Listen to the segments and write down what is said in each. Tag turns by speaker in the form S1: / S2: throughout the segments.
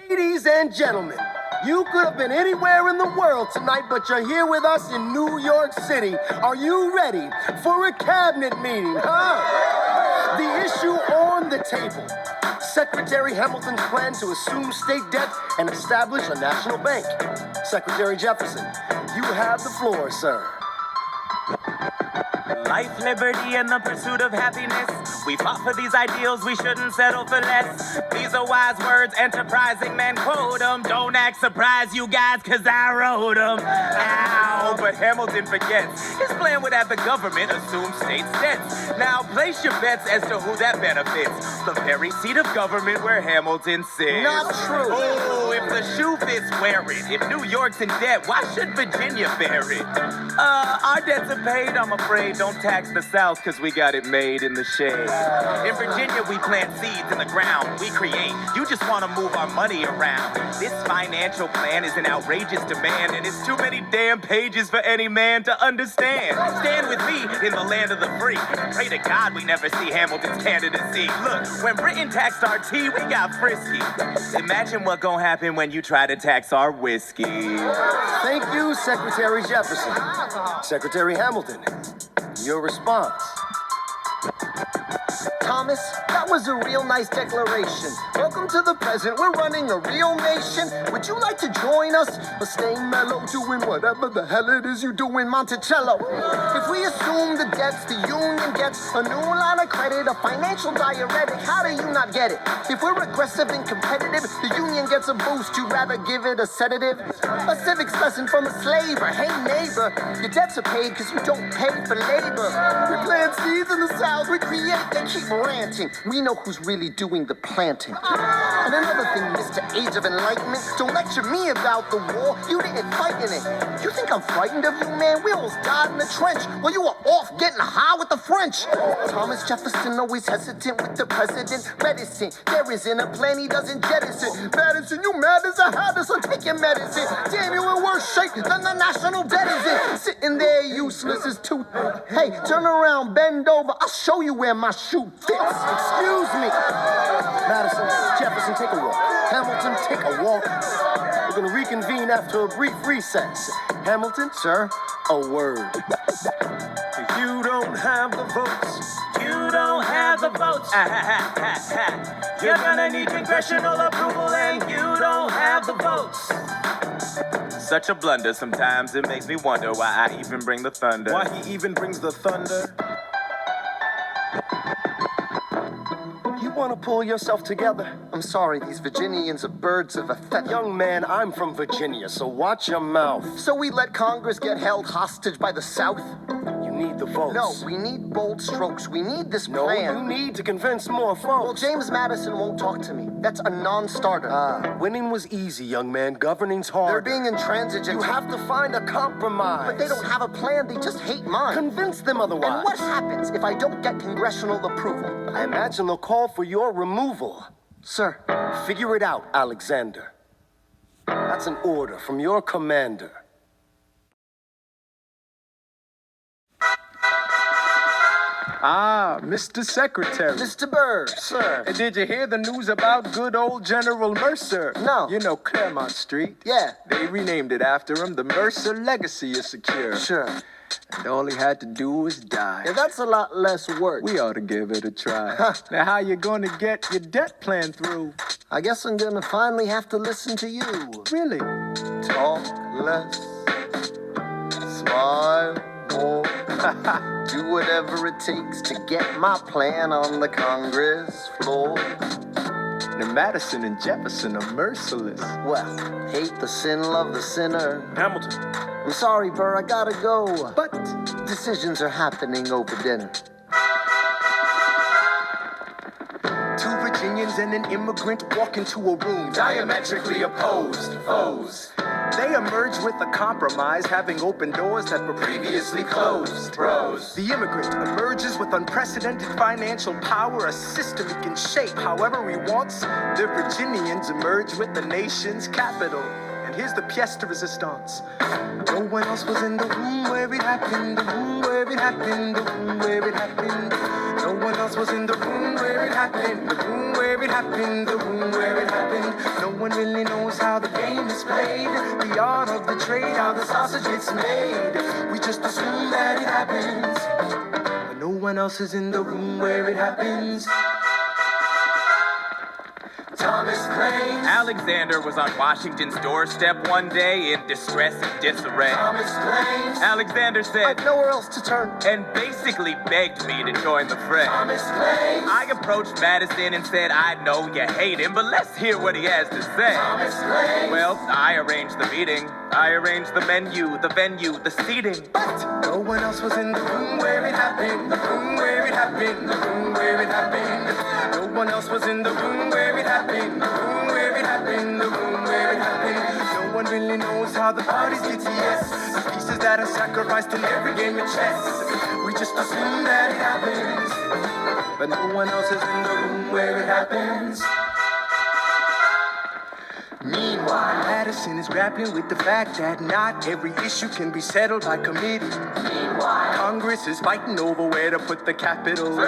S1: Ladies and gentlemen, you could have been anywhere in the world tonight, but you're here with us in New York City. Are you ready for a cabinet meeting, huh? The issue on the table. Secretary Hamilton's plan to assume state debt and establish a national bank. Secretary Jefferson, you have the floor, sir.
S2: Life, liberty, and the pursuit of happiness. We fought for these ideals, we shouldn't settle for less. These are wise words, enterprising men quote them. Don't act surprised, you guys, cause I wrote them. Ow, but Hamilton forgets. His plan would have the government assume state debts. Now place your bets as to who that benefits. The very seat of government where Hamilton sits.
S1: Not true.
S2: Oh, if the shoe fits, wear it. If New York's in debt, why should Virginia bear it? Our debts are paid, I'm afraid. Don't tax the South, cause we got it made in the shade. In Virginia, we plant seeds in the ground. We create. You just want to move our money around. This financial plan is an outrageous demand, and it's too many damn pages for any man to understand. Stand with me in the land of the free. Pray to God we never see Hamilton's candidacy. Look, when Britain taxed our tea, we got frisky. Imagine what gonna happen when you try to tax our whiskey.
S1: Thank you, Secretary Jefferson. Secretary Hamilton, your response.
S3: Thomas, that was a real nice declaration. Welcome to the present, we're running a real nation. Would you like to join us? Or stay mellow, doing whatever the hell it is you do in Monticello? If we assume the debts, the union gets a new line of credit, a financial diuretic, how do you not get it? If we're aggressive and competitive, the union gets a boost, you'd rather give it a sedative? A civics lesson from a slaver, hey neighbor, your debts are paid cause you don't pay for labor. We plant seeds in the South, we create, they keep ranting. We know who's really doing the planting. And another thing, Mr. Age of Enlightenment, don't lecture me about the war. You didn't fight in it. You think I'm frightened of you, man? We almost died in the trench while you were off getting high with the French. Thomas Jefferson always hesitant with the president. Medicine, there isn't a plan he doesn't jettison. Madison, you mad as a hatter, so take your medicine. Damn, you in worse shape than the national debt is in. Sitting there useless as tooth. Hey, turn around, bend over, I'll show you where my shoe fits.
S1: Excuse me. Madison, Jefferson, take a walk. Hamilton, take a walk. We're going to reconvene after a brief recess. Hamilton,
S3: Sir?
S1: a word. You don't have the votes.
S2: You don't have the votes. You're gonna need congressional approval, and you don't have the votes. Such a blunder, sometimes it makes me wonder why I even bring the thunder.
S1: Why he even brings the thunder? You want to pull yourself together?
S3: I'm sorry, these Virginians are birds of a feather.
S1: Young man, I'm from Virginia, so watch your mouth.
S3: So we let Congress get held hostage by the South?
S1: You need the votes.
S3: No, we need bold strokes. We need this
S1: No,
S3: plan.
S1: you need to convince more folks.
S3: Well, James Madison won't talk to me. That's a non-starter.
S1: Winning was easy, young man. Governing's hard.
S3: They're being intransigent.
S1: You have to find a compromise.
S3: But they don't have a plan. They just hate mine.
S1: Convince them otherwise.
S3: And what happens if I don't get congressional approval?
S1: I imagine they'll call for your removal.
S3: Sir,
S1: Figure it out, Alexander. That's an order from your commander.
S4: Ah, Mr. Secretary.
S3: Mr. Byrd, sir.
S4: Did you hear the news about good old General Mercer?
S3: No.
S4: You know Claremont Street?
S3: Yeah.
S4: They renamed it after him. The Mercer legacy is secure.
S3: Sure.
S4: And all he had to do was die.
S3: Yeah, that's a lot less work.
S4: We ought to give it a try. Now, how you gonna get your debt plan through?
S3: I guess I'm gonna finally have to listen to you.
S4: Really?
S3: Talk less, smile more, do whatever it takes to get my plan on the Congress floor.
S4: Now, Madison and Jefferson are merciless.
S3: Well, hate the sin, love the sinner.
S1: Hamilton.
S3: I'm sorry, Burr, I gotta go.
S4: But
S3: Decisions are happening over dinner.
S1: Two Virginians and an immigrant walk into a room diametrically opposed foes.
S4: they emerge with a compromise, having opened doors that were previously closed.
S1: Bros.
S4: The immigrant emerges with unprecedented financial power, a system he can shape however he wants. The Virginians emerge with the nation's capital. And And here's the pièce de résistance. No one else was in the room where it happened, the room where it happened, the room where it happened. No one else was in the room where it happened, the room where it happened, the room where it happened. No one really knows how the game is played, the art of the trade, how the sausage gets made. We just assume that it happens, but no one else is in the room where it happens. Thomas claims
S2: Alexander was on Washington's doorstep one day in distress and disarray.
S3: Thomas claims
S2: Alexander said,
S3: I've nowhere else to turn.
S2: and basically begged me to join the fray.
S3: Thomas claims
S2: I approached Madison and said, I know you hate him, but let's hear what he has to say.
S3: Thomas claims
S2: Well, I arranged the meeting. I arranged the menu, the venue, the seating.
S4: but no one else was in the room where it happened, the room where it happened, the room where it happened. No one else was in the room where it happened, the room where it happened, the room where it happened. No one really knows how the parties get to yes. The pieces that are sacrificed in every game of chess. We just assume that it happens, but no one else is in the room where it happens. Meanwhile, Madison is grappling with the fact that not every issue can be settled by committee. Meanwhile, Congress is fighting over where to put the capital.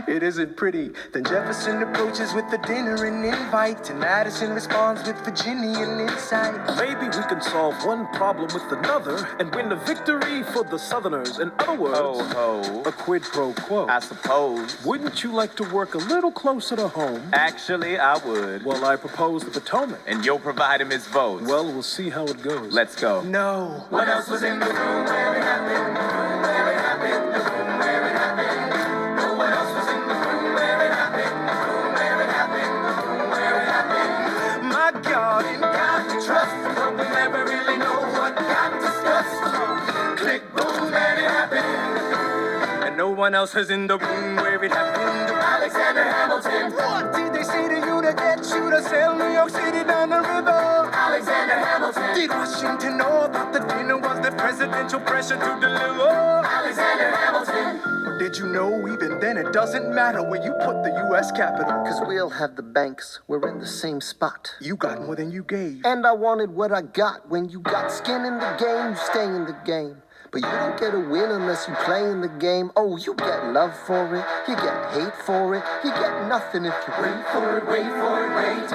S4: It isn't pretty. Then Jefferson approaches with the dinner and invite, and Madison responds with Virginian insight.
S5: Maybe we can solve one problem with another and win a victory for the Southerners. In other words,
S2: Ho,
S5: a quid pro quo.
S2: I suppose.
S5: Wouldn't you like to work a little closer to home?
S2: Actually, I would.
S5: Well, I propose the Potomac.
S2: And you'll provide him his votes.
S5: Well, we'll see how it goes.
S2: Let's go.
S4: No. What else was in the room where it happened? The room where it happened. The room where it happened. No one else was in the room where it happened. The room where it happened. The room where it happened. My God, in God we trust, but we never really know what got discussed. Click, boom, and it happened. And no one else is in the room where it happened. Alexander Hamilton. What did they say to you to get you to sail New York City down the river? Alexander Hamilton. Did Washington know about the dinner? Was there presidential pressure to deliver? Alexander Hamilton. Or did you know even then it doesn't matter where you put the U.S. Capitol?
S3: Cause we'll have the banks, we're in the same spot.
S4: You got more than you gave.
S3: And I wanted what I got. When you got skin in the game, you stay in the game. But you don't get a win unless you play in the game. Oh, you get love for it, you get hate for it, you get nothing if you wait for it, wait for it, wait.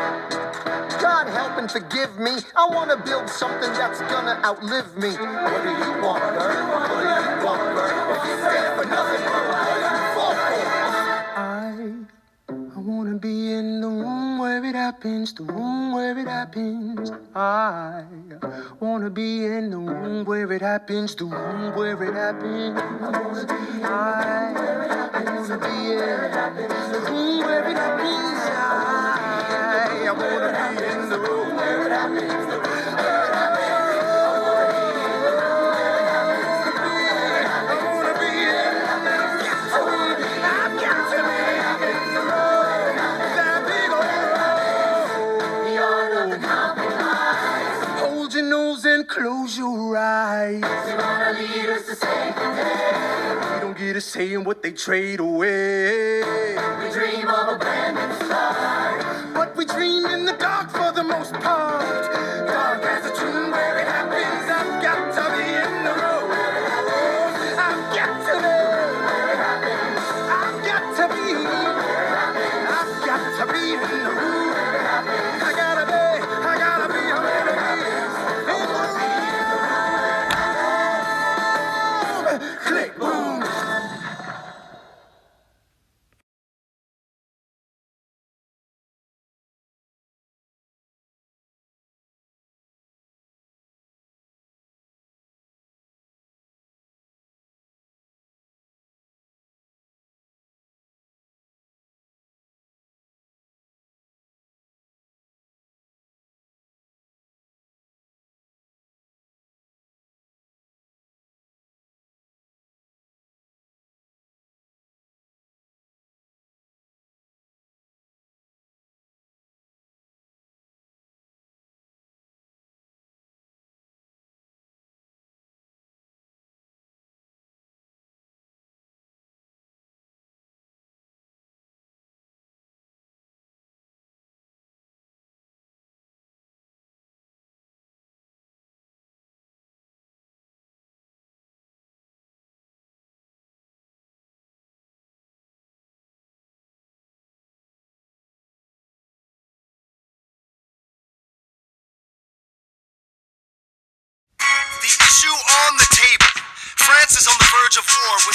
S3: God help and forgive me. I want to build something that's gonna outlive me. What do you want, Bert? What do you want, Bert? If you stand for nothing, what do you fall for?
S4: I wanna be in the room where it happens, the room where it happens. I wanna be in the room where it happens, the room where it happens. I wanna be in the room where it happens. I wanna be in the room where it happens, the room where it happens. Close your eyes. They wanna lead us to save the day. We don't get a say in what they trade away. We dream of a brand new start, but we dream in the dark for the most part. Dark as a tomb where it happens. I've got to be in the room. I've got to be where it happens. I've got to be where it happens. I've got to be in the room where it happens. I gotta be where it happens. Click, boom.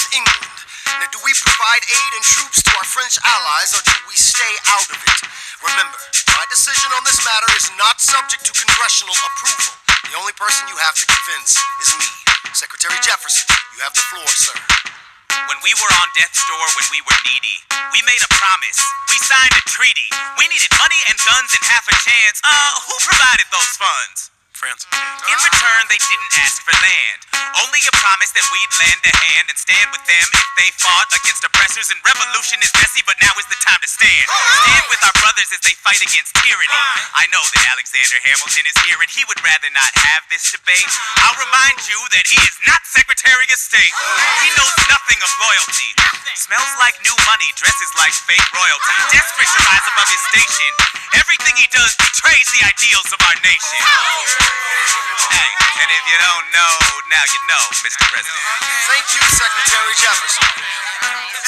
S3: was England. Now, do we provide aid and troops to our French allies, or do we stay out of it? Remember, my decision on this matter is not subject to congressional approval. The only person you have to convince is me. Secretary Jefferson, you have the floor, sir.
S2: When we were on death's door, when we were needy, we made a promise. We signed a treaty. We needed money and guns and half a chance. Who provided those funds?
S3: France.
S2: In return, they didn't ask for land. Only a promise that we'd lend a hand and stand with them if they fought against oppressors. And revolution is messy, but now is the time to stand. Stand with our brothers as they fight against tyranny. I know that Alexander Hamilton is here and he would rather not have this debate. I'll remind you that he is not Secretary of State. He knows nothing of loyalty. Smells like new money, dresses like fake royalty. Desperate to rise above his station. Everything he does betrays the ideals of our nation. Hey, and if you don't know, now you know, Mr. President.
S3: Thank you, Secretary Jefferson.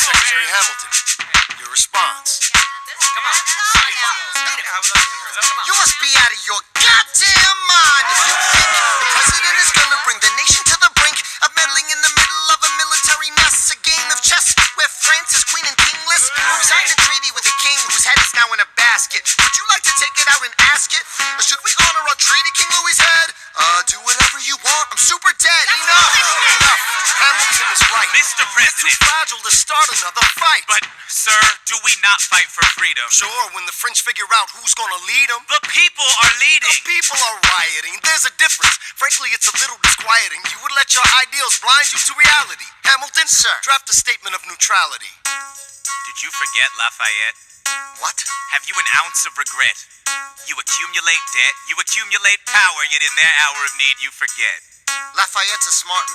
S3: Secretary Hamilton, your response. You must be out of your goddamn mind if you think the president is gonna bring the nation to the brink of meddling in the middle of a military mess, a game of chess where France is queen and kingless. We signed a treaty with a king whose head is now in a basket. Would you like to take it out and ask it? Or should we honor our treaty, King Louis's head? Do whatever you want. I'm super dead. Enough. Hamilton is right.
S2: Mr. President.
S3: It's too fragile to start another fight.
S2: But, sir, do we not fight for freedom?
S3: Sure, when the French figure out who's gonna lead them.
S2: The people are leading.
S3: The people are rioting. There's a difference. Frankly, it's a little disquieting. You would let your ideals blind you to reality. Hamilton, sir, draft a statement of neutrality.
S2: Did you forget Lafayette?
S3: What?
S2: Have you an ounce of regret? You accumulate debt, you accumulate power, yet in their hour of need you forget.
S3: Lafayette's a smart man.